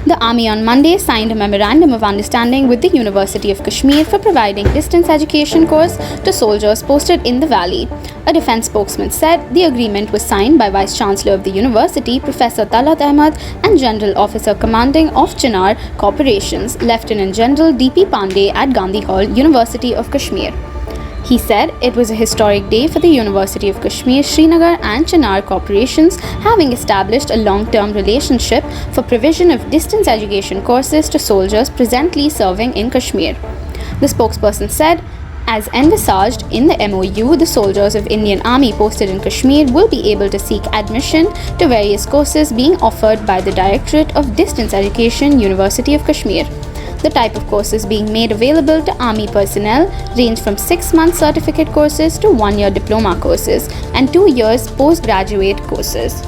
The Army on Monday signed a Memorandum of Understanding with the University of Kashmir for providing distance education course to soldiers posted in the valley. A defense spokesman said the agreement was signed by Vice-Chancellor of the University, Professor Talat Ahmad, and General Officer Commanding of Chinar Corporations, Lieutenant General D.P. Pandey at Gandhi Hall, University of Kashmir. He said it was a historic day for the University of Kashmir, Srinagar and Chinar corporations, having established a long-term relationship for provision of distance education courses to soldiers presently serving in Kashmir. The spokesperson said, as envisaged in the MOU, the soldiers of Indian Army posted in Kashmir will be able to seek admission to various courses being offered by the Directorate of Distance Education, University of Kashmir. The type of courses being made available to Army personnel range from 6-month certificate courses to 1-year diploma courses and 2 years postgraduate courses.